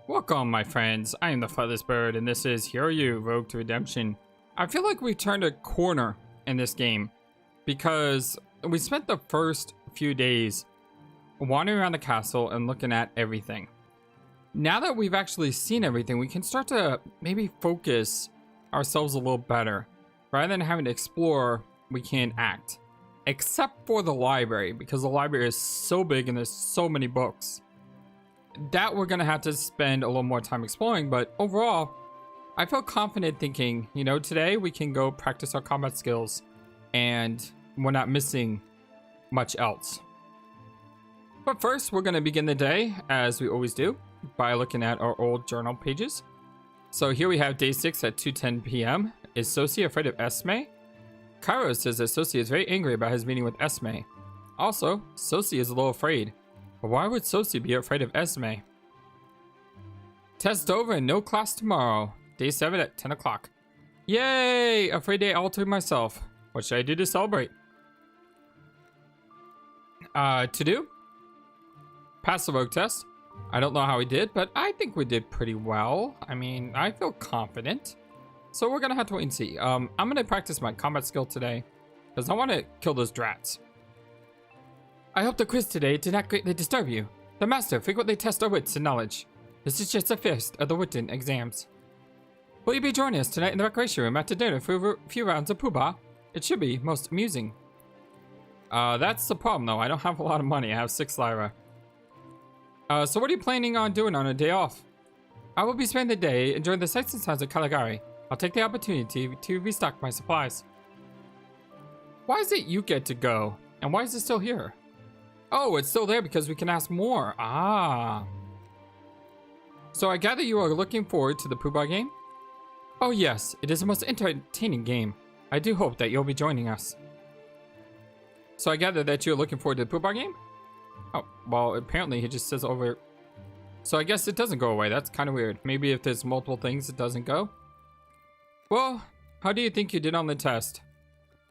Welcome, my friends. I am the FlightlessBird, and this is Here Are You, Rogue to Redemption. I feel like we turned a corner in this game because we spent the first few days wandering around the castle and looking at everything. Now that we've actually seen everything, we can start to maybe focus ourselves a little better. Rather than having to explore, we can act. Except for the library, because the library is so big and there's so many books. That we're gonna have to spend a little more time exploring, but overall, I feel confident thinking, you know, today we can go practice our combat skills and we're not missing much else. But first, we're gonna begin the day, as we always do, by looking at our old journal pages. So here we have day 6 at 2:10 p.m. Is Sosi afraid of Esme? Cairo says that Sosi is very angry about his meeting with Esme. Also, Sosi is a little afraid. But why would Sosi be afraid of Esme? Test over and no class tomorrow. Day 7 at 10 o'clock. Yay! A free day all to myself. What should I do to celebrate? To do? Pass the rogue test. I don't know how we did, but I think we did pretty well. I mean, I feel confident. So we're gonna have to wait and see. I'm gonna practice my combat skill today because I want to kill those drats. I hope the quiz today did not greatly disturb you. The master frequently tests our wits and knowledge. This is just the first of the written exams. Will you be joining us tonight in the recreation room after dinner for a few rounds of poobah? It should be most amusing. That's the problem though. I don't have a lot of money. I have 6 lyra. So what are you planning on doing on a day off? I will be spending the day enjoying the sights and sounds of Caligari. I'll take the opportunity to restock my supplies. Why is it you get to go? And why is it still here? Oh, it's still there because we can ask more. Ah. So I gather you are looking forward to the poobah game? Oh yes, it is the most entertaining game. I do hope that you'll be joining us. So I gather that you're looking forward to the poobah game? Oh, well, apparently he just says over. So I guess it doesn't go away. That's kind of weird. Maybe if there's multiple things, it doesn't go. Well, how do you think you did on the test?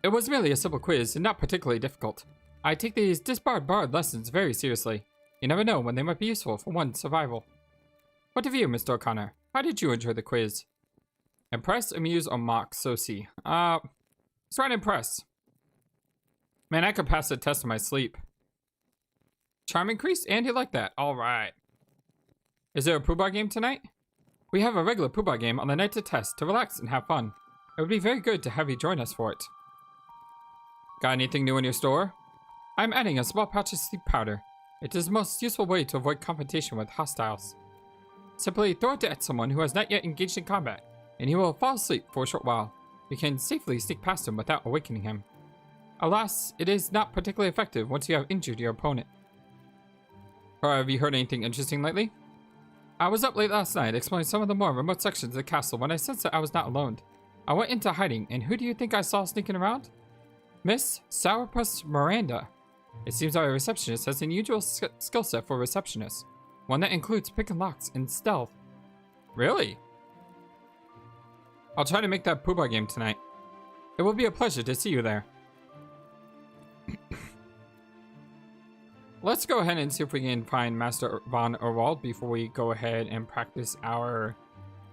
It was merely a simple quiz and not particularly difficult. I take these Disbarred Bard lessons very seriously. You never know when they might be useful for one's survival. What of you, Mr. O'Connor? How did you enjoy the quiz? Impress, amuse, or mock Sosi? Let's try to impress. Man, I could pass the test in my sleep. Charm increased, and you like that. Alright. Is there a poobah game tonight? We have a regular poobah game on the night to test to relax and have fun. It would be very good to have you join us for it. Got anything new in your store? I'm adding a small pouch of sleep powder. It is the most useful way to avoid confrontation with hostiles. Simply throw it at someone who has not yet engaged in combat, and he will fall asleep for a short while. You can safely sneak past him without awakening him. Alas, it is not particularly effective once you have injured your opponent. Or have you heard anything interesting lately? I was up late last night exploring some of the more remote sections of the castle when I sensed that I was not alone. I went into hiding, and who do you think I saw sneaking around? Miss Sourpuss Miranda. It seems our receptionist has an unusual skill set for receptionists. One that includes picking locks and stealth. Really? I'll try to make that poobah game tonight. It will be a pleasure to see you there. Let's go ahead and see if we can find Master Von Orwald before we go ahead and practice our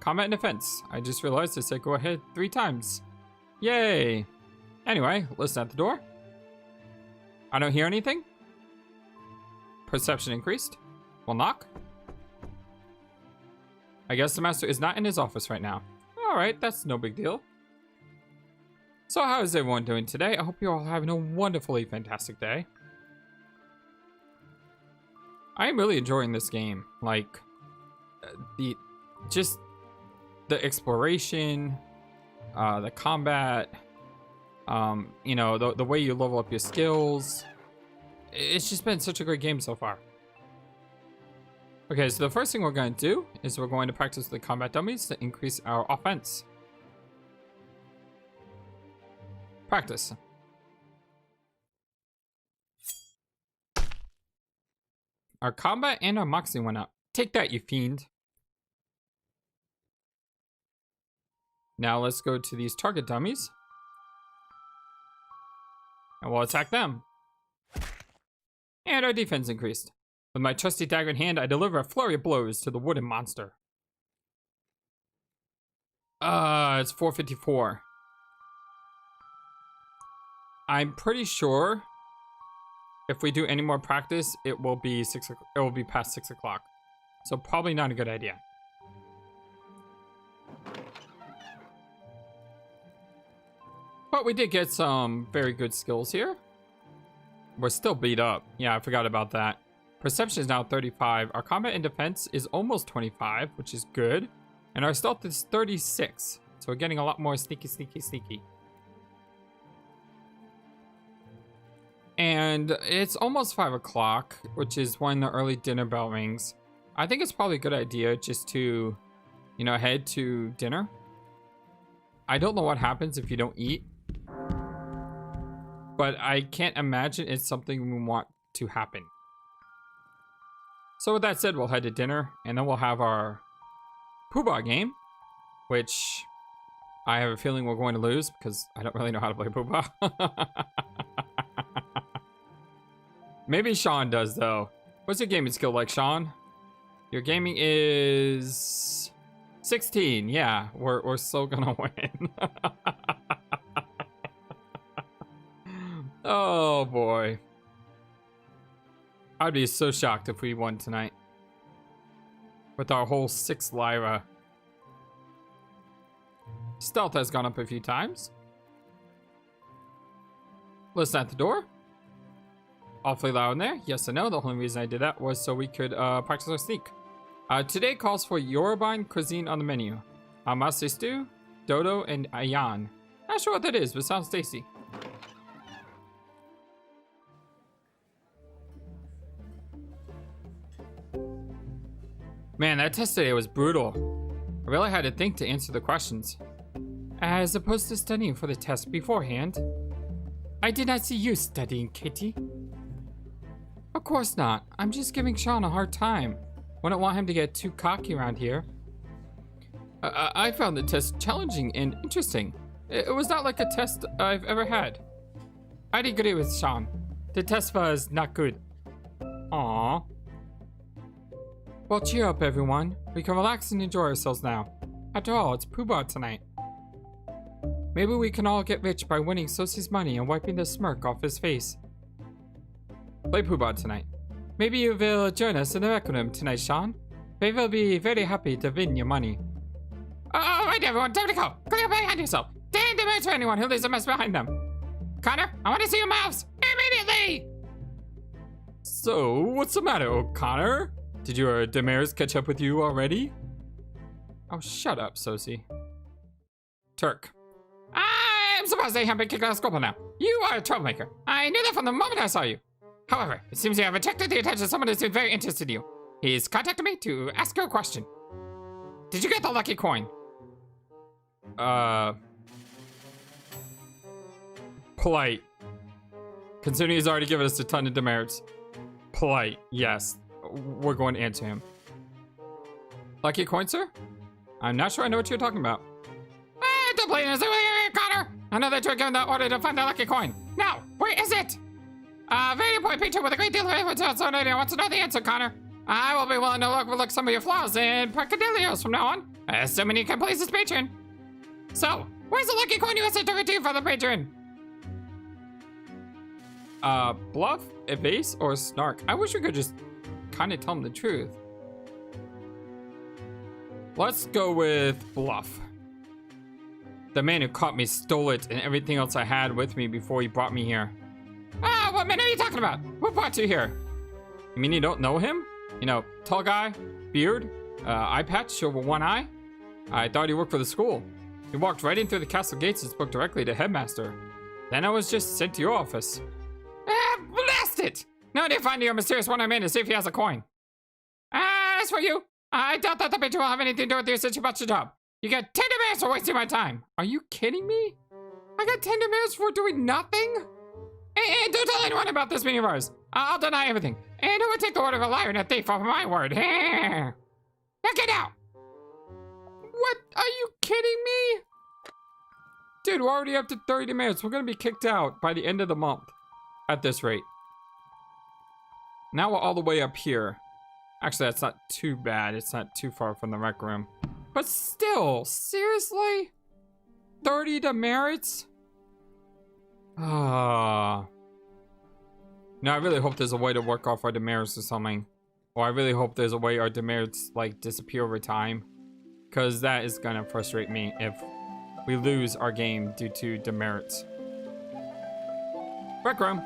combat and defense. I just realized I said go ahead 3 times. Yay! Anyway, listen at the door. I don't hear anything. Perception increased. We'll knock. I guess the master is not in his office right now. Alright, that's no big deal. So how is everyone doing today? I hope you're all having a wonderfully fantastic day. I am really enjoying this game. Like, the exploration, the combat, you know, the way you level up your skills. It's just been such a great game so far. Okay, so the first thing we're going to do is we're going to practice the combat dummies to increase our offense. Practice. Our combat and our moxie went up. Take that, you fiend. Now let's go to these target dummies. And we'll attack them. And our defense increased. With my trusty dagger in hand, I deliver a flurry of blows to the wooden monster. It's 4:54. I'm pretty sure if we do any more practice, it will be past 6 o'clock. So probably not a good idea. But we did get some very good skills here. We're still beat up. Yeah, I forgot about that. Perception is now 35. Our combat and defense is almost 25, which is good. And our stealth is 36. So we're getting a lot more sneaky, sneaky, sneaky. And it's almost 5 o'clock, which is when the early dinner bell rings. I think it's probably a good idea just to, you know, head to dinner. I don't know what happens if you don't eat. But I can't imagine it's something we want to happen. So with that said, we'll head to dinner, and then we'll have our Poobah game, which I have a feeling we're going to lose because I don't really know how to play Poobah. Maybe Shawn does, though. What's your gaming skill like, Shawn? Your gaming is 16. Yeah, we're still gonna win. Oh boy. I'd be so shocked if we won tonight. With our whole 6 Lyra. Stealth has gone up a few times. Listen at the door. Awfully loud in there. Yes and no. The only reason I did that was so we could practice our sneak. Today calls for Yoruban cuisine on the menu. Amase stew, dodo, and ayan. Not sure what that is, but sounds tasty. Man, that test today was brutal. I really had to think to answer the questions. As opposed to studying for the test beforehand. I did not see you studying, Kitty. Of course not. I'm just giving Shawn a hard time. Wouldn't want him to get too cocky around here. I found the test challenging and interesting. It was not like a test I've ever had. I'd agree with Shawn. The test was not good. Aww. Well, cheer up, everyone. We can relax and enjoy ourselves now. After all, it's Poobah tonight. Maybe we can all get rich by winning Sosie's money and wiping the smirk off his face. Play Poobah tonight. Maybe you will join us in the rec room tonight, Shawn. We will be very happy to win your money. All right, everyone, time to go. Clear behind yourself. Stand the to anyone who leaves a mess behind them. Connor, I want to see your mouse immediately. So, what's the matter, O'Connor? Did your demerits catch up with you already? Oh, shut up, Sosie. Turk. I'm surprised they haven't been kicked out of school now. You are a troublemaker. I knew that from the moment I saw you. However, it seems you have attracted the attention of someone who seems very interested in you. He's contacted me to ask you a question. Did you get the lucky coin? Polite. Considering he's already given us a ton of demerits. Polite, yes. We're going to answer him. Lucky coin, sir? I'm not sure I know what you're talking about. Don't blame us, Connor! I know that you're given the order to find the lucky coin. Now, where is it? A very important picture with a great deal of influence on it. I want to know the answer, Connor. I will be willing to overlook some of your flaws and peccadillos from now on. Assuming you can please this patron. So, where's the lucky coin you sent over to you for the patron? Bluff, evase, or snark? I wish we could just kind of tell him the truth. Let's go with bluff. The man who caught me stole it and everything else I had with me before he brought me here. What man are you talking about? Who brought you here? You mean you don't know him? You know, tall guy, beard, eye patch over one eye? I thought he worked for the school. He walked right in through the castle gates and spoke directly to headmaster. Then I was just sent to your office. Blast it! Now I need to find your mysterious one-eyed man to see if he has a coin. As for you, I doubt that the picture will have anything to do with you since you botched the job. You get 10 demerits for wasting my time. Are you kidding me? I got 10 demerits for doing nothing? And don't tell anyone about this meeting of ours. I'll deny everything. And I would take the word of a liar and a thief off of my word. Now get out! What? Are you kidding me? Dude, we're already up to 30 minutes. We're gonna be kicked out by the end of the month. At this rate. Now we're all the way up here. Actually, that's not too bad. It's not too far from the rec room. But still, seriously? 30 demerits? Ah. No, I really hope there's a way to work off our demerits or something. Or I really hope there's a way our demerits, like, disappear over time. Because that is gonna frustrate me if we lose our game due to demerits. Rec room.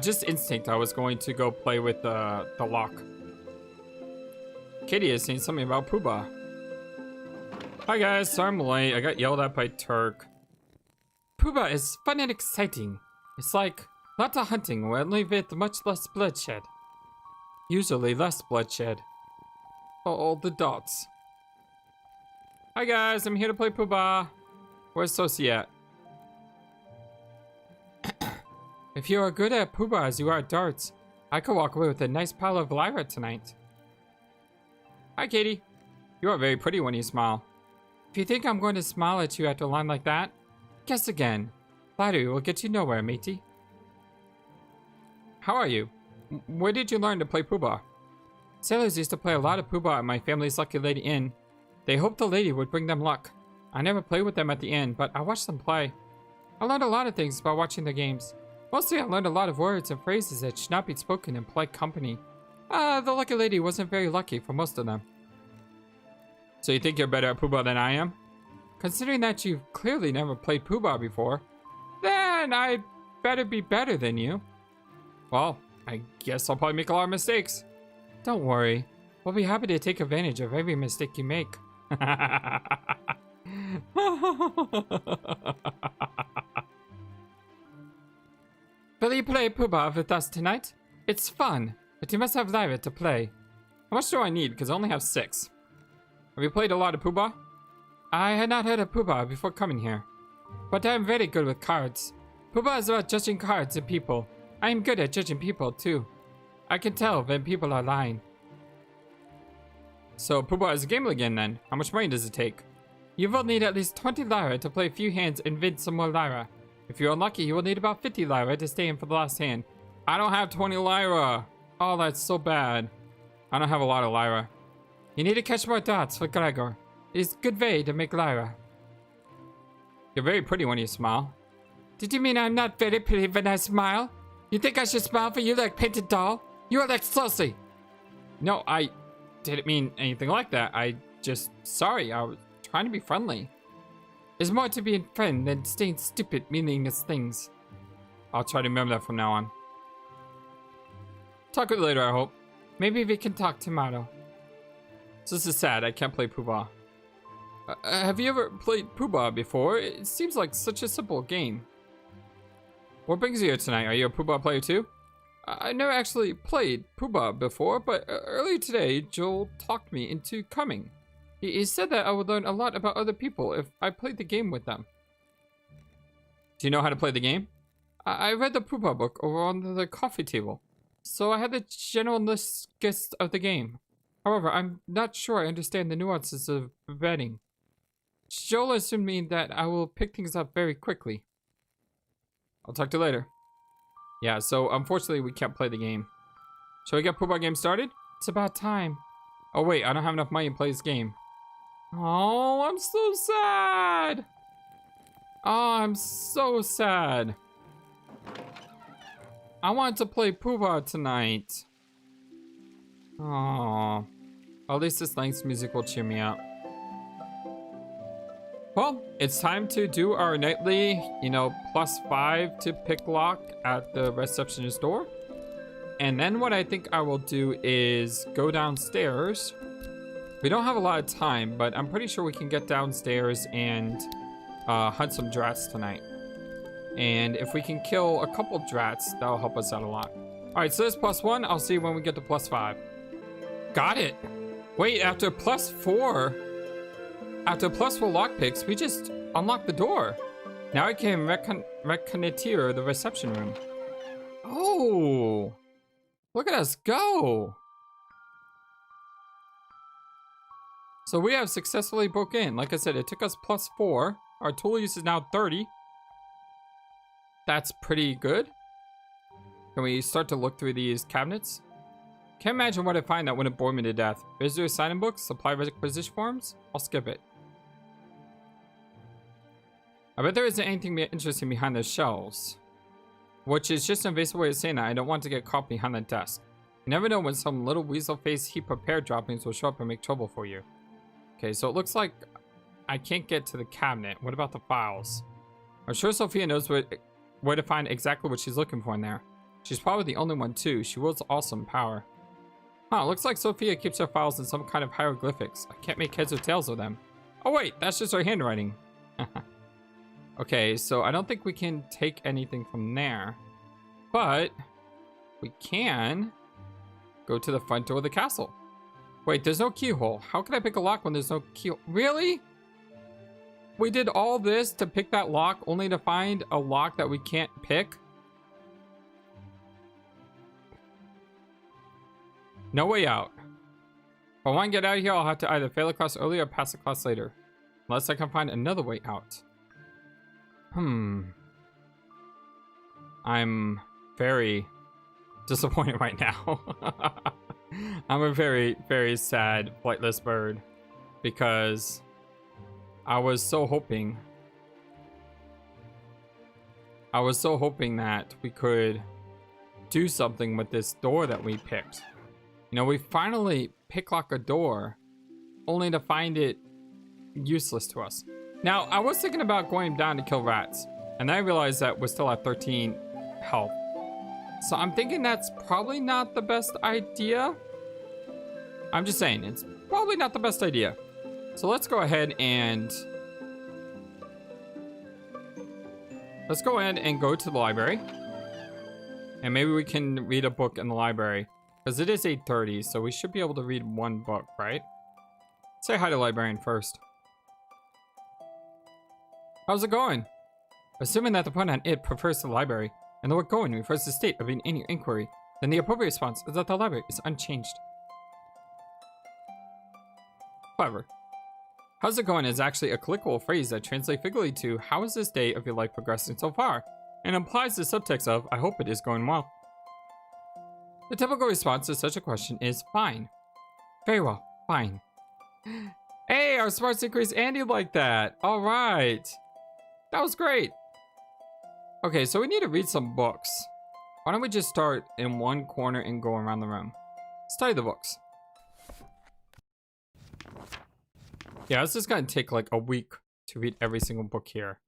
Just instinct. I was going to go play with the lock. Katie is saying something about Poobah. Hi guys, sorry I'm late. I got yelled at by Turk. Poobah is fun and exciting. It's like lots of hunting, only with much less bloodshed. Usually less bloodshed. Oh, the dots. Hi guys, I'm here to play Poobah. Where's Sosie at? If you are good at Poobah as you are at darts, I could walk away with a nice pile of lyra tonight. Hi Katie. You are very pretty when you smile. If you think I'm going to smile at you after a line like that, guess again. Flattery will get you nowhere, matey. How are you? Where did you learn to play Poobah? Sailors used to play a lot of Poobah at my family's Lucky Lady Inn. They hoped the lady would bring them luck. I never played with them at the inn, but I watched them play. I learned a lot of things by watching their games. Mostly I learned a lot of words and phrases that should not be spoken in polite company. The Lucky Lady wasn't very lucky for most of them. So you think you're better at Poobah than I am? Considering that you've clearly never played Poobah before, then I'd better be better than you. Well, I guess I'll probably make a lot of mistakes. Don't worry. We'll be happy to take advantage of every mistake you make. Will you play Poobah with us tonight? It's fun, but you must have lyra to play. How much do I need? Because I only have 6. Have you played a lot of Poobah? I had not heard of Poobah before coming here, but I am very good with cards. Poobah is about judging cards and people. I am good at judging people too. I can tell when people are lying. So Poobah is a game again then. How much money does it take? You will need at least 20 lyra to play a few hands and win some more lyra. If you're unlucky, you will need about 50 lyra to stay in for the last hand. I don't have 20 lyra. Oh, that's so bad. I don't have a lot of lyra. You need to catch more dots for Gregor. It's a good way to make lyra. You're very pretty when you smile. Did you mean I'm not very pretty when I smile? You think I should smile for you like painted doll? You are like Sosie. No, I didn't mean anything like that. Sorry, I was trying to be friendly. There's more to being a friend than saying stupid, meaningless things. I'll try to remember that from now on. Talk with you later, I hope. Maybe we can talk tomorrow. So this is sad, I can't play Poobah. Have you ever played Poobah before? It seems like such a simple game. What brings you here tonight? Are you a Poobah player too? I never actually played Poobah before, but earlier today, Joel talked me into coming. He said that I would learn a lot about other people if I played the game with them. Do you know how to play the game? I read the Poobah book over on the coffee table, so I had the general gist of the game. However, I'm not sure I understand the nuances of betting. Joel assumed me that I will pick things up very quickly. I'll talk to you later. Yeah, so unfortunately we can't play the game. Shall we get Poobah game started? It's about time. Oh wait, I don't have enough money to play this game. Oh, I'm so sad. Oh, I'm so sad. I want to play Poobah tonight. Oh, at least this nice music will cheer me up. Well, it's time to do our nightly, +5 to pick lock at the receptionist door. And then what I think I will do is go downstairs. We don't have a lot of time, but I'm pretty sure we can get downstairs and hunt some drats tonight. And if we can kill a couple drats, that'll help us out a lot. All right, so there's +1. I'll see when we get to +5. Got it. Wait, after +4 lockpicks, we just unlocked the door. Now I can reconnoiter the reception room. Oh, look at us go. So we have successfully broke in. Like I said, it took us +4. Our tool use is now 30. That's pretty good. Can we start to look through these cabinets? Can't imagine what I'd find that wouldn't bore me to death. Visitor sign-in books, supply requisition forms? I'll skip it. I bet there isn't anything interesting behind those shelves. Which is just an invasive way of saying that I don't want to get caught behind the desk. You never know when some little weasel-faced heap of pear droppings will show up and make trouble for you. Okay, so it looks like I can't get to the cabinet. What about the files? I'm sure Sophia knows where to find exactly what she's looking for in there. She's probably the only one too. She wields awesome power. Huh, looks like Sophia keeps her files in some kind of hieroglyphics. I can't make heads or tails of them. Oh wait, that's just her handwriting. Okay, so I don't think we can take anything from there. But we can go to the front door of the castle. Wait, there's no keyhole. How can I pick a lock when there's no keyhole? Really? We did all this to pick that lock only to find a lock that we can't pick? No way out. If I want to get out of here, I'll have to either fail a class early or pass a class later. Unless I can find another way out. I'm very disappointed right now. I'm a very, very sad flightless bird. Because I was so hoping that we could do something with this door that we picked. You know, we finally picklock a door only to find it useless to us. Now, I was thinking about going down to kill rats, and I realized that we're still at 13 health. So I'm thinking that's probably not the best idea. I'm just saying, it's probably not the best idea. So let's go ahead and go to the library. And maybe we can read a book in the library. Because it is 8:30, so we should be able to read one book, right? Say hi to the librarian first. How's it going? Assuming that the pronoun it prefers to the library, and the word going refers to the state of an inquiry, then the appropriate response is that the library is unchanged. However, how's it going is actually a colloquial phrase that translates figuratively to how is this day of your life progressing so far, and implies the subtext of I hope it is going well. The typical response to such a question is fine. Very well, fine. Hey, our smarts increased Andy like that. All right. That was great. Okay, so we need to read some books. Why don't we just start in one corner and go around the room? Study the books. Yeah, this is gonna take like a week to read every single book here.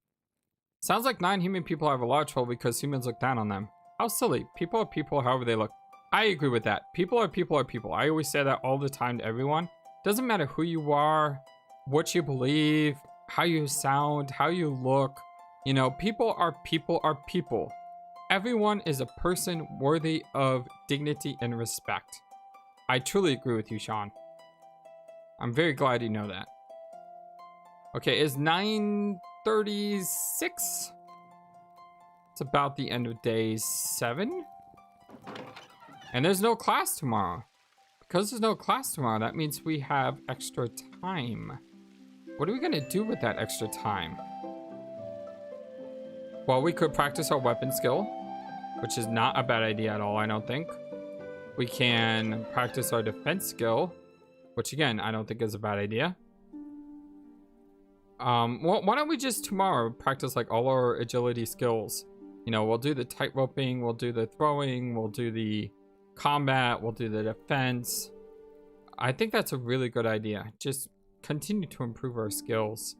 Sounds like non-human people have a lot of trouble because humans look down on them. How silly. People are people however they look. I agree with that. People are people are people. I always say that all the time to everyone. Doesn't matter who you are, what you believe, how you sound, how you look. You know, people are people are people. Everyone is a person worthy of dignity and respect. I truly agree with you, Shawn. I'm very glad you know that. Okay, it's 9:36. It's about the end of day 7. And there's no class tomorrow. Because there's no class tomorrow, that means we have extra time. What are we gonna do with that extra time? Well, we could practice our weapon skill, which is not a bad idea at all, I don't think. We can practice our defense skill, which again, I don't think is a bad idea. Well, why don't we just tomorrow practice like all our agility skills? You know, we'll do the tight roping, we'll do the throwing, we'll do the combat, we'll do the defense. I think that's a really good idea. Just continue to improve our skills.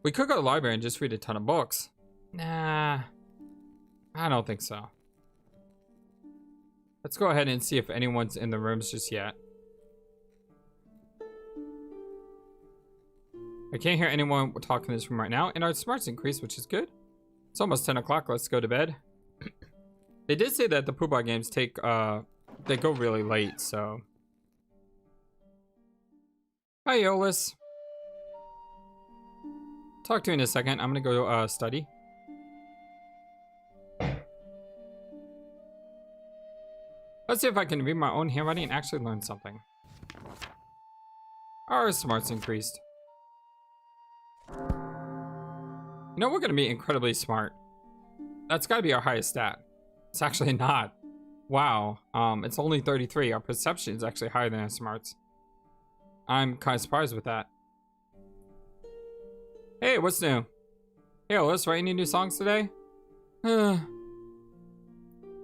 We could go to the library and just read a ton of books. Nah, I don't think so. Let's go ahead and see if anyone's in the rooms just yet. I can't hear anyone talking in this room right now, and our smarts increased, which is good. It's almost 10 o'clock. Let's go to bed. They did say that the Poobah games take, they go really late, so. Hi, Eolus. Talk to you in a second. I'm gonna go study. Let's see if I can read my own handwriting and actually learn something. Our smarts increased. You know, we're gonna be incredibly smart. That's gotta be our highest stat. It's actually not. Wow. It's only 33. Our perception is actually higher than our smarts. I'm kind of surprised with that. Hey, what's new? Hey, Alice, write any new songs today? You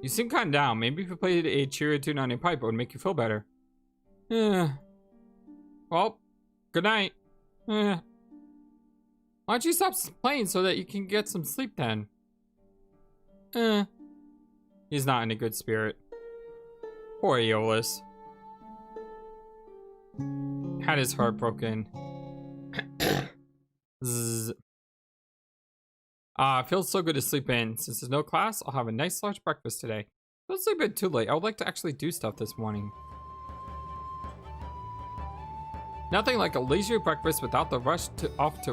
seem kind of down. Maybe if you played a cheerier tune on your pipe, it would make you feel better. Well, good night. Why don't you stop playing so that you can get some sleep then? He's not in a good spirit. Poor Aeolus. Had his heart broken. Zzz. Feels so good to sleep in. Since there's no class, I'll have a nice large breakfast today. Don't sleep in too late. I would like to actually do stuff this morning. Nothing like a leisurely breakfast without the rush off to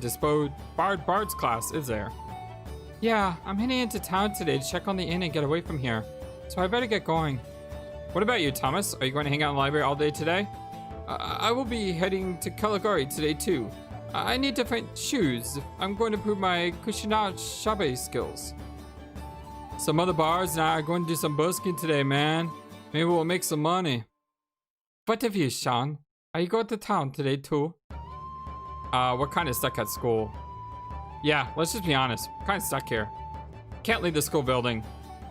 Disbarred Bard's class, is there? Yeah, I'm heading into town today to check on the inn and get away from here. So I better get going. What about you, Thomas? Are you going to hang out in the library all day today? I will be heading to Caligari today too. I need different shoes. I'm going to prove my Kushinage skills. Some other bars and I are going to do some busking today, man. Maybe we'll make some money. What of you, Shawn? Are you going to town today too? We're kind of stuck at school. Yeah, let's just be honest. We're kind of stuck here. Can't leave the school building.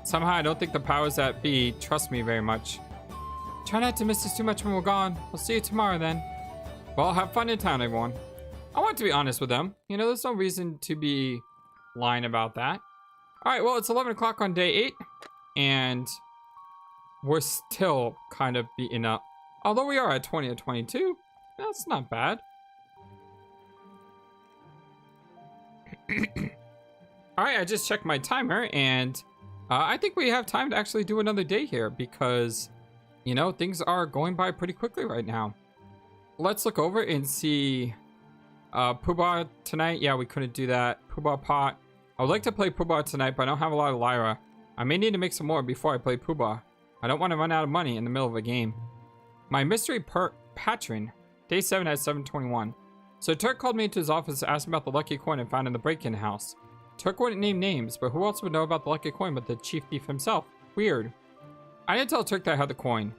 Somehow I don't think the powers that be trust me very much. Try not to miss us too much when we're gone. We'll see you tomorrow then. Well, have fun in town, everyone. I want to be honest with them. You know, there's no reason to be lying about that. Alright, well, it's 11 o'clock on day 8. And we're still kind of beaten up. Although we are at 20 or 22. That's not bad. Alright, I just checked my timer. And I think we have time to actually do another day here. Because, you know, things are going by pretty quickly right now. Let's look over and see... Poobah tonight. Yeah, we couldn't do that. Poobah pot. I would like to play Poobah tonight, but I don't have a lot of Lyra. I may need to make some more before I play Poobah. I don't want to run out of money in the middle of a game. My mystery patron. Day 7 at 7:21. So Turk called me into his office to ask about the lucky coin I found in the break-in house. Turk wouldn't name names, but who else would know about the lucky coin but the chief thief himself? Weird. I didn't tell Turk that I had the coin.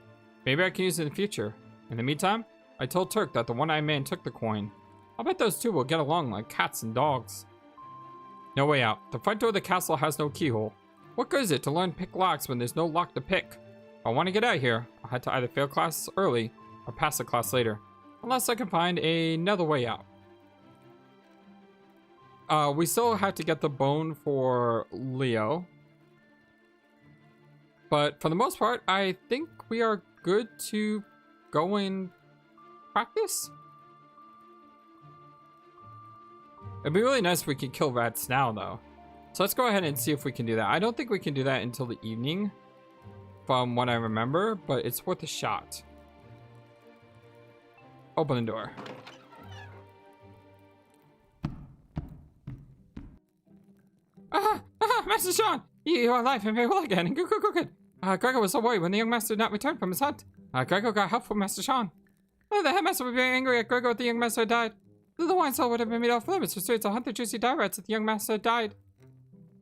Maybe I can use it in the future. In the meantime, I told Turk that the one-eyed man took the coin. I'll bet those two will get along like cats and dogs. No way out. The front door of the castle has no keyhole. What good is it to learn pick locks when there's no lock to pick? If I want to get out of here, I'll have to either fail class early or pass the class later. Unless I can find another way out. We still have to get the bone for Leo. But for the most part, I think we are good to go and practice. It'd be really nice if we could kill rats now, though. So let's go ahead and see if we can do that. I don't think we can do that until the evening, from what I remember, but it's worth a shot. Open the door. Master Shawn! You are alive and very well again, and good. Gregor was so worried when the young master did not return from his hunt. Gregor got help from Master Shawn. The headmaster would be very angry at Gregor if the young master had died. The wine cellar would have been made off limits for students to hunt the juicy dye rats if the young master had died.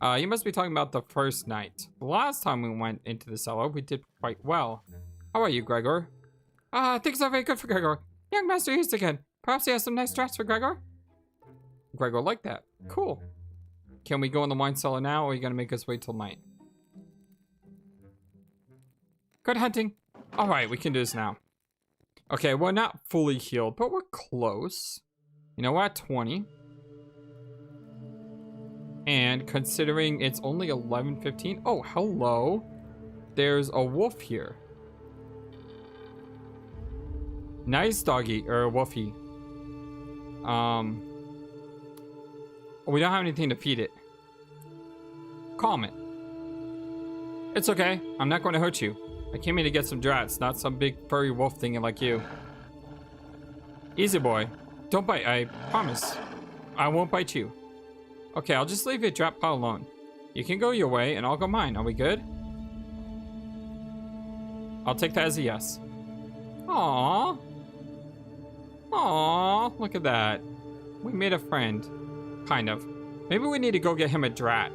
You must be talking about the first night. The last time we went into the cellar, we did quite well. How are you, Gregor? Things are very good for Gregor. Young master used again. Perhaps he has some nice drafts for Gregor? Gregor liked that. Cool. Can we go in the wine cellar now, or are you going to make us wait till night? Good hunting. Alright, we can do this now. Okay, we're not fully healed, but we're close. You know, we're at 20. And considering it's only 11:15. Oh, hello. There's a wolf here. Nice doggy, or wolfie. We don't have anything to feed it. Calm it. It's okay. I'm not going to hurt you. I came here to get some drats, not some big furry wolf thing like you. Easy, boy. Don't bite, I promise. I won't bite you. Okay, I'll just leave your drat pile alone. You can go your way, and I'll go mine. Are we good? I'll take that as a yes. Aww. Aww, look at that. We made a friend. Kind of. Maybe we need to go get him a drat.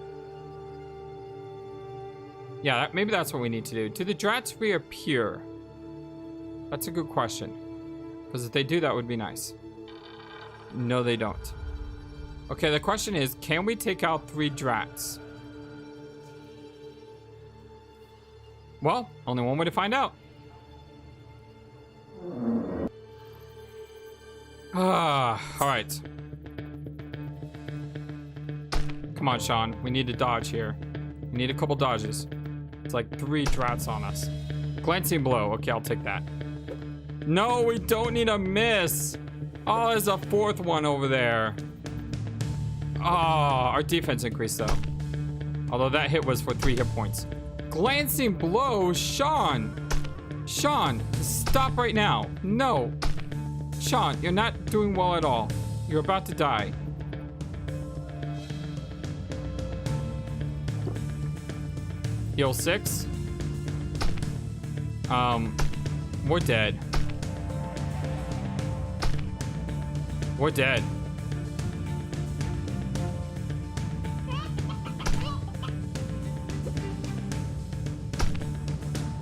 Yeah, maybe that's what we need to do. Do the drats reappear? That's a good question. Because if they do, that would be nice. No, they don't. Okay, the question is, can we take out 3 drats? Well, only one way to find out. Alright. Come on, Shawn. We need to dodge here. We need a couple dodges. It's like 3 drats on us. Glancing blow. Okay, I'll take that. No, we don't need a miss. Oh, there's a 4th one over there. Oh, our defense increased though. Although that hit was for 3 hit points. Glancing blow, Shawn. Shawn, stop right now. No. Shawn, you're not doing well at all. You're about to die. Heal 6. We're dead. We're dead.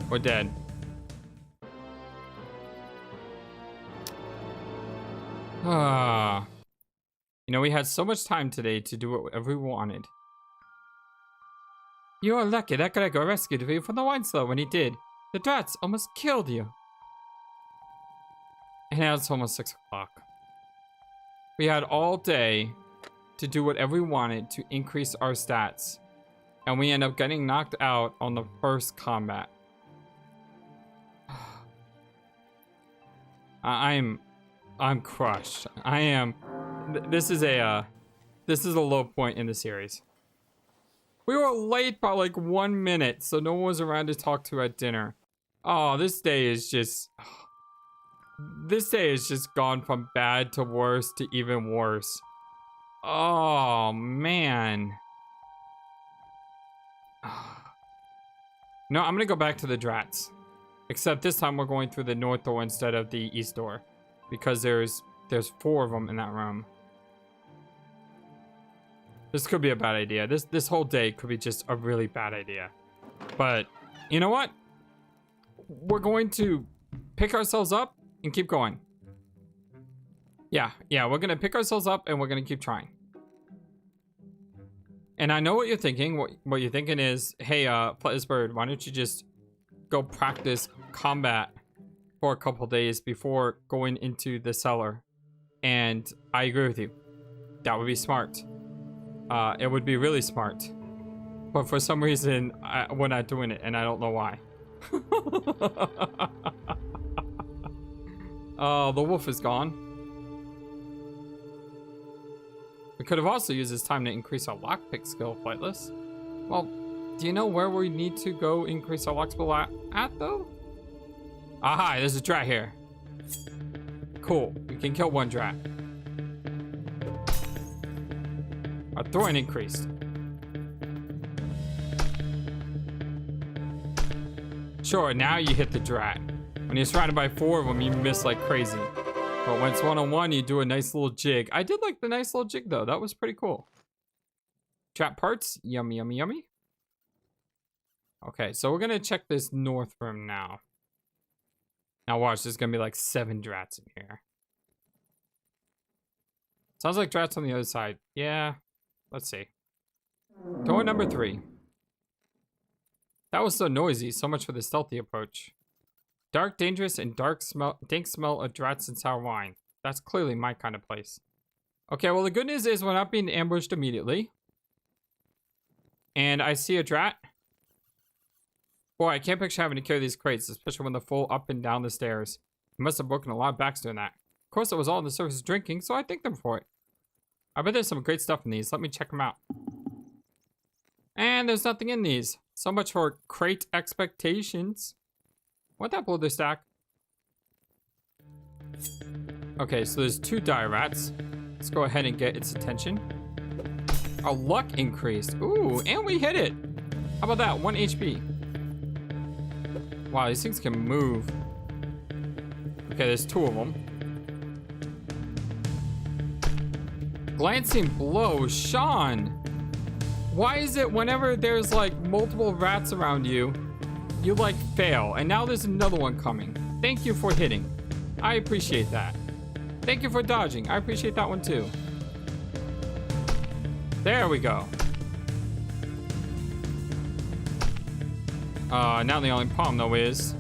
We're dead. You know, we had so much time today to do whatever we wanted. You are lucky that Gregor rescued you from the wine cellar when he did. The drats almost killed you. And now it's almost 6 o'clock. We had all day to do whatever we wanted to increase our stats. And we end up getting knocked out on the first combat. I'm crushed. I am. This is a low point in the series. We were late by like 1 minute, so no one was around to talk to at dinner. Oh, this day is just gone from bad to worse to even worse. Oh man. No, I'm gonna go back to the drats. Except this time we're going through the north door instead of the east door. Because there's 4 of them in that room. This could be a bad idea. This whole day could be just a really bad idea. But you know what? We're going to pick ourselves up and keep going. Yeah, we're gonna pick ourselves up and we're gonna keep trying. And I know what you're thinking. What you're thinking is, hey, FlightlessBird, why don't you just go practice combat for a couple days before going into the cellar? And I agree with you. That would be smart. It would be really smart. But for some reason, we're not doing it, and I don't know why. Oh, the wolf is gone. We could have also used this time to increase our lockpick skill, Flightless. Well, do you know where we need to go increase our lock skill at though? Aha, there's a drat here. Cool, we can kill 1 drat. Our throwing increased. Sure, now you hit the drat. When you're surrounded by 4 of them, you miss like crazy. But when it's 1-on-1, you do a nice little jig. I did like the nice little jig though. That was pretty cool. Trap parts, yummy, yummy, yummy. Okay, so we're gonna check this north room now. Now watch, there's gonna be like 7 drats in here. Sounds like drats on the other side. Yeah, let's see. Door number 3. That was so noisy, so much for the stealthy approach. Dark, dangerous, and dank smell of drats and sour wine. That's clearly my kind of place. Okay, well the good news is we're not being ambushed immediately. And I see a drat. Boy, I can't picture having to carry these crates, especially when they're full up and down the stairs. I must have broken a lot of backs doing that. Of course, it was all on the surface drinking, so I thank them for it. I bet there's some great stuff in these. Let me check them out. And there's nothing in these. So much for crate expectations. What that blow the stack? Okay, so there's 2 dire rats. Let's go ahead and get its attention. Our luck increased. Ooh, and we hit it. How about that? 1 HP. Wow, these things can move. Okay, there's 2 of them. Glancing blow, Shawn. Why is it whenever there's like multiple rats around you, you like fail? And now there's another one coming. Thank you for hitting. I appreciate that. Thank you for dodging. I appreciate that one too. There we go. Now the only problem though is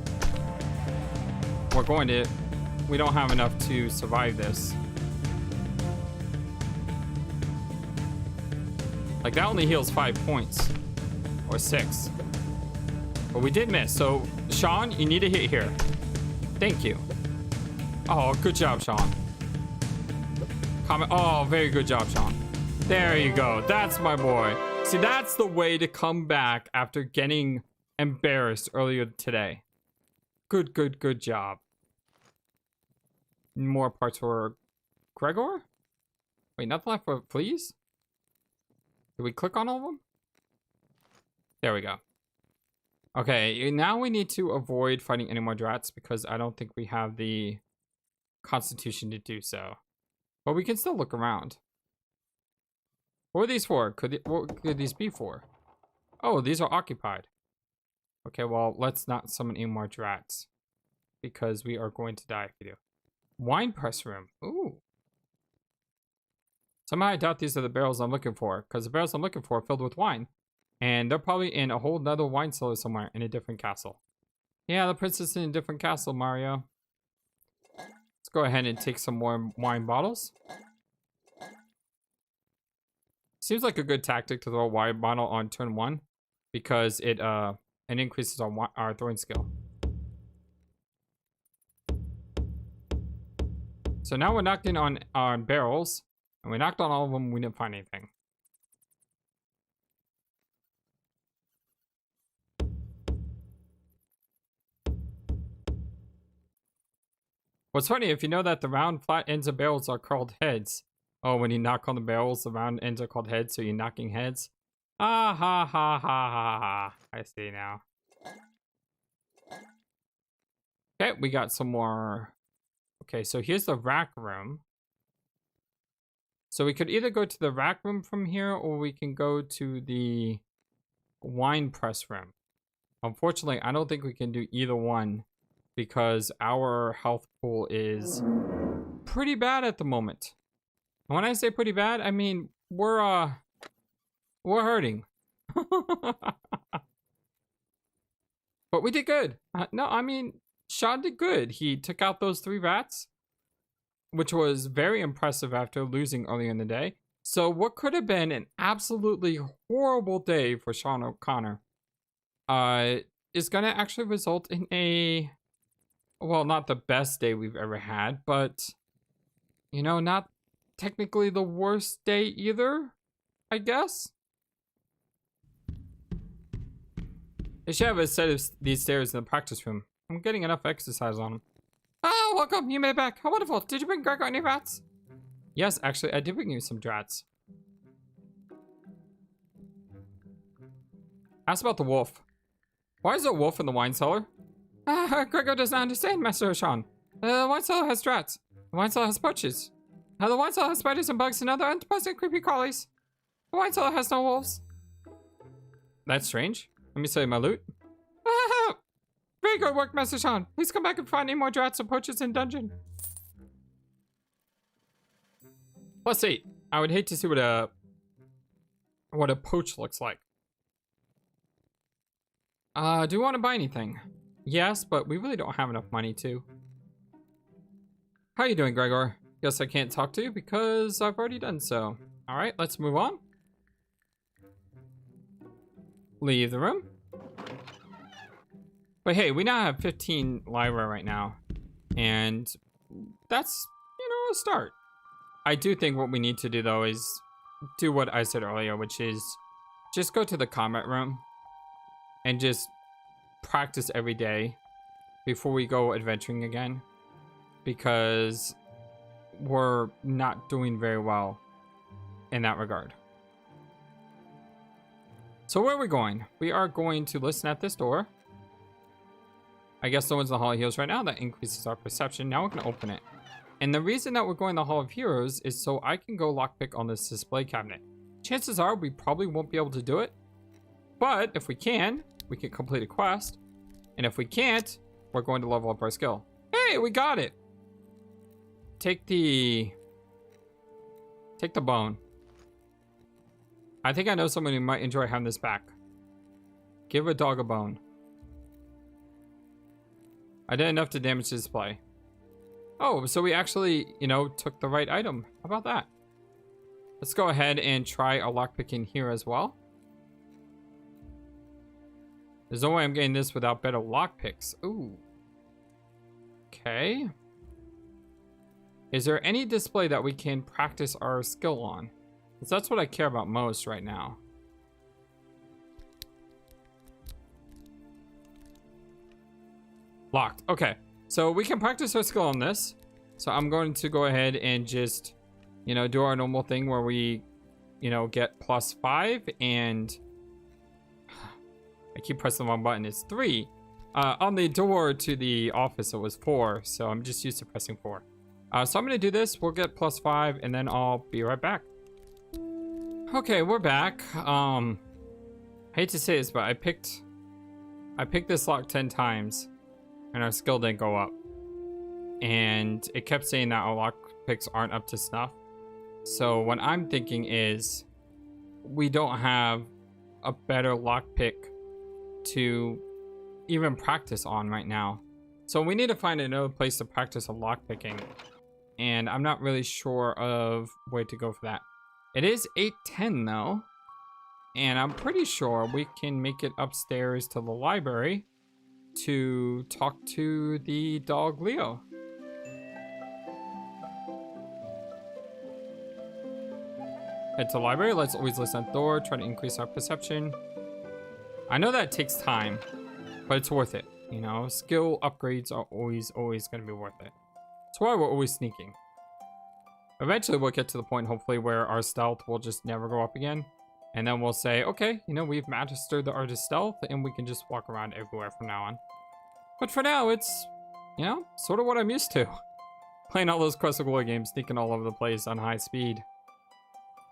we don't have enough to survive this. Like that only heals 5 points or 6. But we did miss. So Shawn, you need to hit here. Thank you. Oh, good job, Shawn. Comment. Oh, very good job, Shawn. There you go. That's my boy. See, that's the way to come back after getting embarrassed earlier today. Good job. More parts for Gregor? Wait, nothing left for please? Did we click on all of them? There we go. Okay, now we need to avoid fighting any more drats because I don't think we have the constitution to do so. But we can still look around. What are these for? What could these be for? Oh, these are occupied. Okay, well, let's not summon any more drats because we are going to die if we do. Wine press room. Ooh. Somehow I doubt these are the barrels I'm looking for because the barrels I'm looking for are filled with wine. And they're probably in a whole nother wine cellar somewhere in a different castle. Yeah, the princess is in a different castle, Mario. Let's go ahead and take some more wine bottles. Seems like a good tactic to throw a wine bottle on turn 1 because it increases our throwing skill. So now we're knocked in on barrels, and we knocked on all of them. We didn't find anything. What's funny, if you know that the round flat ends of barrels are called heads. Oh, when you knock on the barrels, the round ends are called heads, so you're knocking heads. Ah ha ha ha ha ha. I see now. Okay, we got some more. Okay, so here's the rack room. So we could either go to the rack room from here, or we can go to the wine press room. Unfortunately, I don't think we can do either one because our health pool is pretty bad at the moment. And when I say pretty bad, I mean we're hurting. But we did good. No, I mean Shawn did good. He took out those 3 rats, which was very impressive after losing earlier in the day. So what could have been an absolutely horrible day for Shawn O'Connor is going to actually result in a, well, not the best day we've ever had, but, you know, not technically the worst day either, I guess. They should have a set of these stairs in the practice room. I'm getting enough exercise on them. Oh, welcome. You made it back. How wonderful. Did you bring Gregor any rats? Yes, actually, I did bring you some drats. Ask about the wolf. Why is there a wolf in the wine cellar? Gregor does not understand, Master Shawn. The wine cellar has drats. The wine cellar has poachers. The wine cellar has spiders and bugs and other unpleasant creepy crawlies. The wine cellar has no wolves. That's strange. Let me sell my loot. Very good work, Master Shawn. Please come back and find any more drats or poachers in dungeon. +8. I would hate to see what a poach looks like. Do you want to buy anything? Yes, but we really don't have enough money to. How you doing, Gregor? Guess I can't talk to you because I've already done so. All right, let's move on. Leave the room. But hey, we now have 15 lyra right now. And that's, you know, a start. I do think what we need to do, though, is do what I said earlier, which is just go to the combat room and just practice every day before we go adventuring again. Because we're not doing very well in that regard. So where are we going? We are going to listen at this door. I guess no one's in the Hall of Heroes right now. That increases our perception. Now we're going to open it. And the reason that we're going to the Hall of Heroes is so I can go lockpick on this display cabinet. chances are we probably won't be able to do it. But if we can complete a quest. And if we can't, we're going to level up our skill. Hey, we got it. Take the bone. I think I know someone who might enjoy having this back. Give a dog a bone. I did enough to damage the display. Oh, so we actually, you know, took the right item. How about that? Let's go ahead and try a lockpick in here as well. There's no way I'm getting this without better lockpicks. Ooh. Okay. Is there any display that we can practice our skill on? Because that's what I care about most right now. Locked. Okay. So we can practice our skill on this. So I'm going to go ahead and just, you know, do our normal thing where we, you know, get +5 and... I keep pressing the wrong button. It's 3. On the door to the office, it was 4. So I'm just used to pressing 4. So I'm going to do this. We'll get +5 and then I'll be right back. Okay, we're back. I hate to say this, but I picked this lock 10 times and our skill didn't go up. And it kept saying that our lock picks aren't up to snuff. So what I'm thinking is we don't have a better lock pick to even practice on right now. So we need to find another place to practice a lock picking. And I'm not really sure of where to go for that. It is 8:10 though. And I'm pretty sure we can make it upstairs to the library to talk to the dog Leo. Head to the library. Let's always listen at the door. Try to increase our perception. I know that takes time, but it's worth it. You know, skill upgrades are always going to be worth it. That's why we're always sneaking. Eventually, we'll get to the point, hopefully, where our stealth will just never go up again. And then we'll say, okay, you know, we've mastered the art of stealth, and we can just walk around everywhere from now on. But for now, it's, you know, sort of what I'm used to. Playing all those Quest of Glory games, sneaking all over the place on high speed.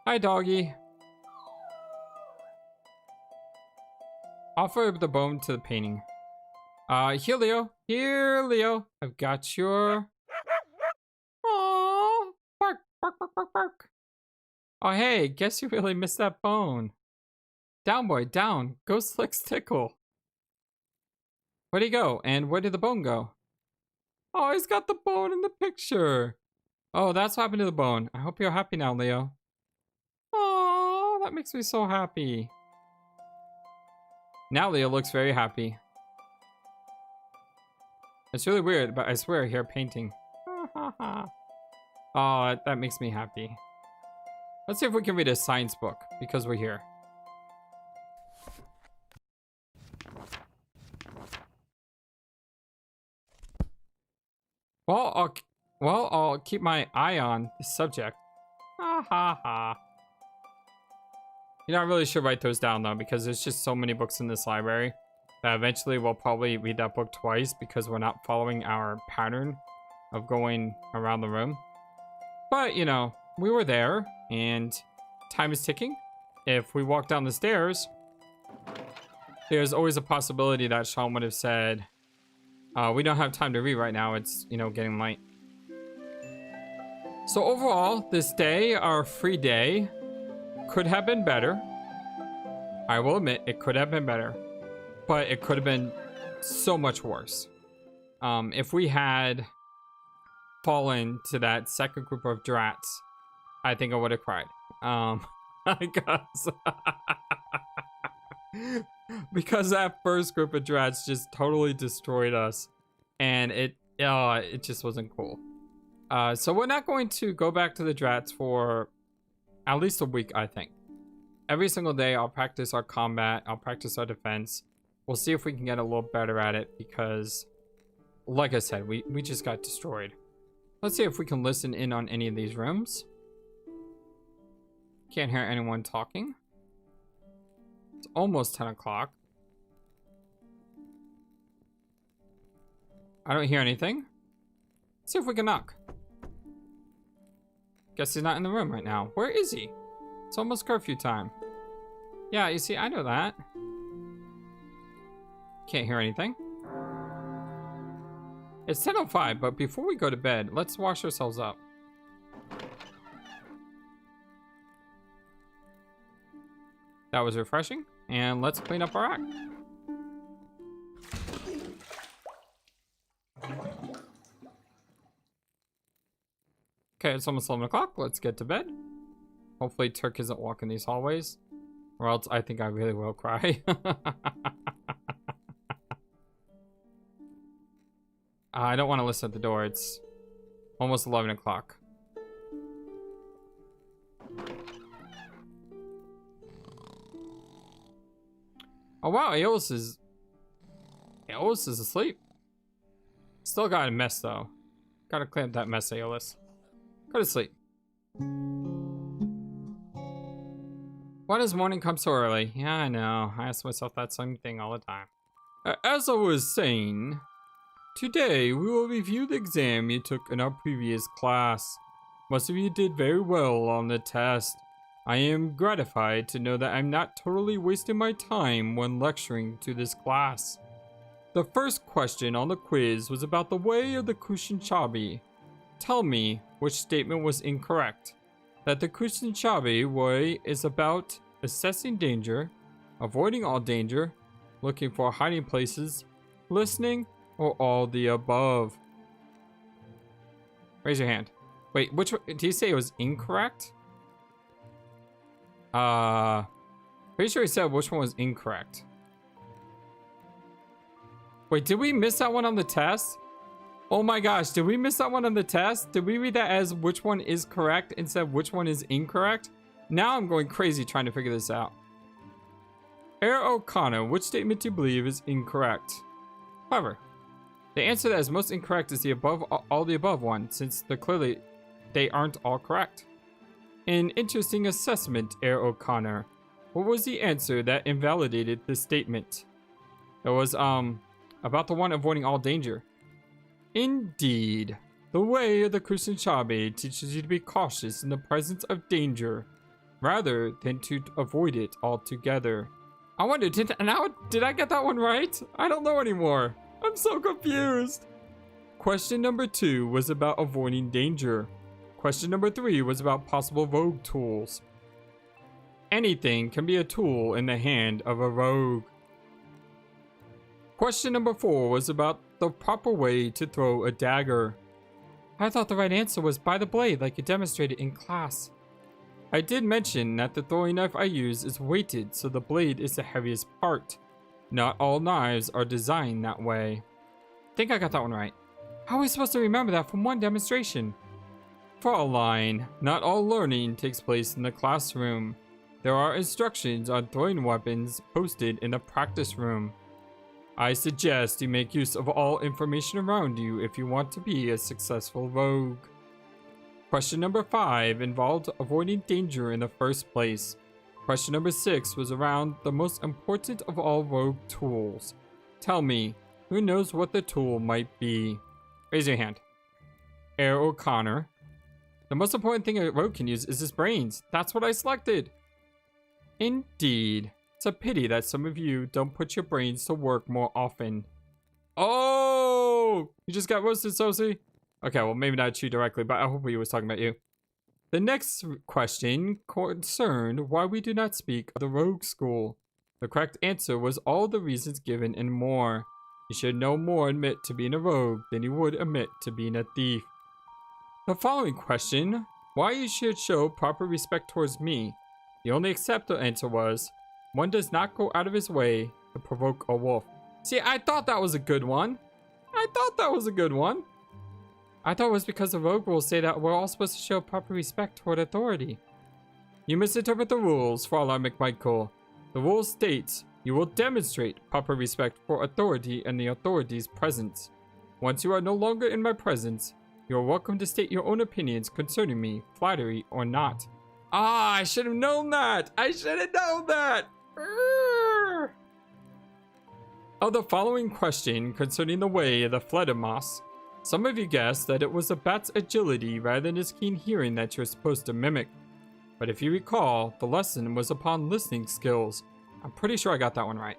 Hi, doggy. Offer the bone to the painting. Here, Leo. Here, Leo. I've got your... Aww. Bark, bark, bark, bark, bark. Oh, hey, guess you really missed that bone. Down, boy, down. Go Slick's tickle. Where'd he go? And where did the bone go? Oh, he's got the bone in the picture. Oh, that's what happened to the bone. I hope you're happy now, Leo. Oh, that makes me so happy. Now Leo looks very happy. It's really weird, but I swear I hear painting. Oh, that makes me happy. Let's see if we can read a science book, because we're here. Well, I'll keep my eye on the subject. Ha ha ha. You know, I really should write those down though, because there's just so many books in this library that eventually we'll probably read that book twice because we're not following our pattern of going around the room. But, you know, we were there and time is ticking. If we walk down the stairs, there's always a possibility that Shawn would have said, we don't have time to read right now. It's, you know, getting late. So overall, this day, our free day, could have been better. I will admit, it could have been better. But it could have been so much worse. If we had fallen to that second group of drats, I think I would have cried. Because that first group of drats just totally destroyed us. And it just wasn't cool. So we're not going to go back to the drats for at least a week, I think. Every single day, I'll practice our combat. I'll practice our defense. We'll see if we can get a little better at it because, like I said, we just got destroyed. Let's see if we can listen in on any of these rooms. Can't hear anyone talking. It's almost 10 o'clock. I don't hear anything. Let's see if we can knock. Guess he's not in the room right now. Where is he? It's almost curfew time. Yeah, you see, I know that. Can't hear anything. It's 10:05, but before we go to bed, let's wash ourselves up. That was refreshing, and let's clean up our act. Okay, it's almost 11 o'clock. Let's get to bed. Hopefully Turk isn't walking these hallways, or else I think I really will cry. I don't want to listen at the door. It's almost 11 o'clock. Oh wow, Aeolus is asleep. Still got a mess though. Gotta clean up that mess, Aeolus. Go to sleep. Why does morning come so early? Yeah, I know. I ask myself that same thing all the time. As I was saying, today we will review the exam you took in our previous class. Most of you did very well on the test. I am gratified to know that I'm not totally wasting my time when lecturing to this class. The first question on the quiz was about the way of the Kushinchabi. Tell me which statement was incorrect. That the Kushinchabi way is about assessing danger, avoiding all danger, looking for hiding places, listening, or all the above. Raise your hand. Wait, which one? Did you say it was incorrect? Pretty sure he said which one was incorrect. Wait, did we miss that one on the test? Oh my gosh, did we miss that one on the test? Did we read that as which one is correct instead of which one is incorrect? Now I'm going crazy trying to figure this out. Shawn O'Connor, which statement do you believe is incorrect? However, the answer that is most incorrect is the above, all the above one, since they aren't all correct. An interesting assessment, Shawn O'Connor. What was the answer that invalidated this statement? It was, about the one avoiding all danger. Indeed. The way of the Kushinchabi teaches you to be cautious in the presence of danger, rather than to avoid it altogether. I wonder, did I get that one right? I don't know anymore. I'm so confused. Question number 2 was about avoiding danger. Question number 3 was about possible rogue tools. Anything can be a tool in the hand of a rogue. Question number 4 was about the proper way to throw a dagger. I thought the right answer was by the blade, like you demonstrated in class. I did mention that the throwing knife I use is weighted, so the blade is the heaviest part. Not all knives are designed that way. I think I got that one right. How are we supposed to remember that from one demonstration? Fraulein, not all learning takes place in the classroom. There are instructions on throwing weapons posted in the practice room. I suggest you make use of all information around you if you want to be a successful rogue. Question number 5 involved avoiding danger in the first place. Question number 6 was around the most important of all rogue tools. Tell me, who knows what the tool might be? Raise your hand. Shawn O'Connor. The most important thing a rogue can use is his brains. That's what I selected. Indeed. It's a pity that some of you don't put your brains to work more often. Oh! You just got roasted, Sosie? Okay, well, maybe not you directly, but I hope he was talking about you. The next question concerned why we do not speak of the rogue school. The correct answer was all the reasons given and more. You should no more admit to being a rogue than you would admit to being a thief. The following question, why you should show proper respect towards me. The only acceptable answer was, one does not go out of his way to provoke a wolf. See, I thought that was a good one. I thought it was because the rogue rules say that we're all supposed to show proper respect toward authority. You misinterpret the rules, Fraulein McMichael. The rule states you will demonstrate proper respect for authority and the authority's presence. Once you are no longer in my presence, you are welcome to state your own opinions concerning me, flattery or not. Ah, I should have known that! Of the following question concerning the way of the Fledermaus, some of you guessed that it was the bat's agility rather than his keen hearing that you're supposed to mimic. But if you recall, the lesson was upon listening skills. I'm pretty sure I got that one right.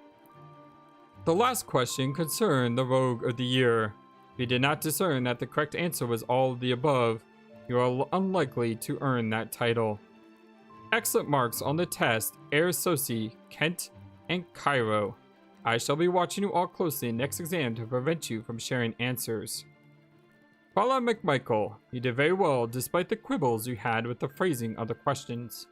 The last question concerned the Rogue of the Year. If you did not discern that the correct answer was all of the above, you are unlikely to earn that title. Excellent marks on the test, Air Sosi, Kent, and Cairo. I shall be watching you all closely in next exam to prevent you from sharing answers. Paula McMichael, you did very well despite the quibbles you had with the phrasing of the questions.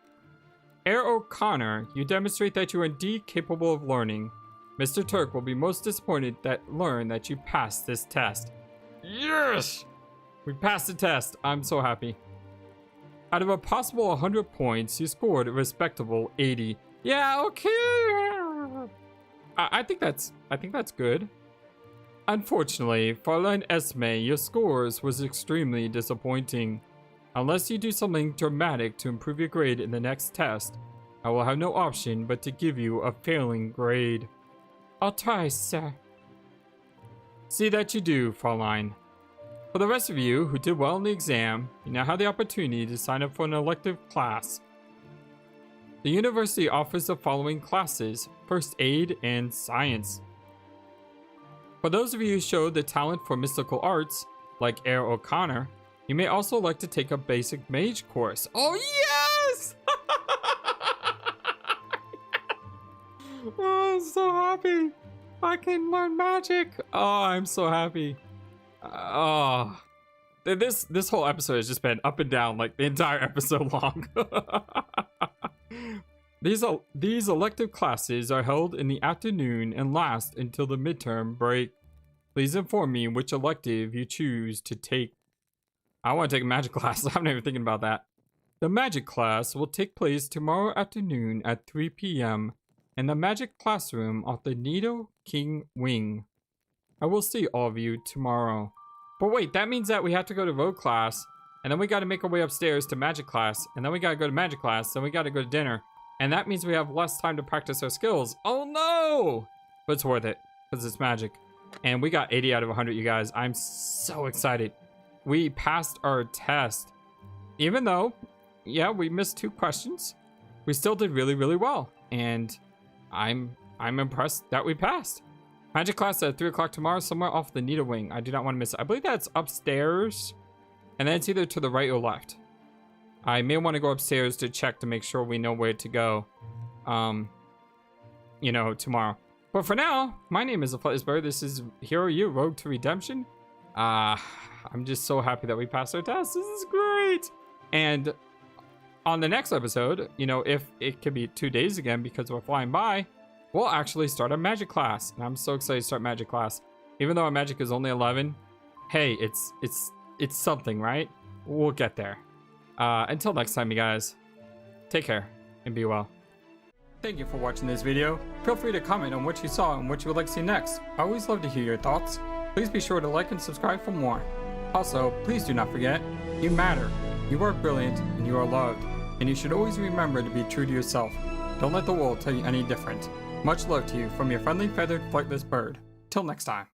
Air O'Connor, you demonstrate that you are indeed capable of learning. Mr. Turk will be most disappointed that learn that you passed this test. Yes! We passed the test. I'm so happy. Out of a possible 100 points, you scored a respectable 80. Yeah, okay. I think that's good. Unfortunately, Fräulein Esme, your scores was extremely disappointing. Unless you do something dramatic to improve your grade in the next test, I will have no option but to give you a failing grade. I'll try, sir. See that you do, Fräulein. For the rest of you who did well in the exam, you now have the opportunity to sign up for an elective class. The university offers the following classes: First Aid and Science. For those of you who showed the talent for mystical arts, like Air O'Connor, you may also like to take a basic mage course. Oh yes! Oh, I'm so happy. I can learn magic. Oh, I'm so happy. Oh, this whole episode has just been up and down like the entire episode long. These elective classes are held in the afternoon and last until the midterm break. Please inform me which elective you choose to take. I want to take a magic class. I'm not even thinking about that. The magic class will take place tomorrow afternoon at 3 p.m. in the magic classroom off the Nido King Wing. I will see all of you tomorrow. But wait, that means that we have to go to road class, and then we got to make our way upstairs to magic class, and then we got to go to magic class, then we got to go to dinner. And that means we have less time to practice our skills. Oh no! But it's worth it, because it's magic. And we got 80 out of 100, you guys. I'm so excited. We passed our test. Even though, yeah, we missed 2 questions, we still did really, really well. And I'm impressed that we passed. Magic class at 3 o'clock tomorrow, somewhere off the Nita Wing. I do not want to miss it. I believe that's upstairs. And then it's either to the right or left. I may want to go upstairs to check to make sure we know where to go. You know, tomorrow. But for now, my name is FlightlessBird. This is Hero U, Rogue to Redemption. I'm just so happy that we passed our test. This is great. And on the next episode, you know, if it could be 2 days again because we're flying by, we'll actually start a magic class. And I'm so excited to start magic class. Even though our magic is only 11, hey, it's something, right? We'll get there. Until next time, you guys, take care and be well. Thank you for watching this video. Feel free to comment on what you saw and what you would like to see next. I always love to hear your thoughts. Please be sure to like and subscribe for more. Also, please do not forget, you matter, you are brilliant, and you are loved. And you should always remember to be true to yourself. Don't let the world tell you any different. Much love to you from your friendly feathered flightless bird. Till next time.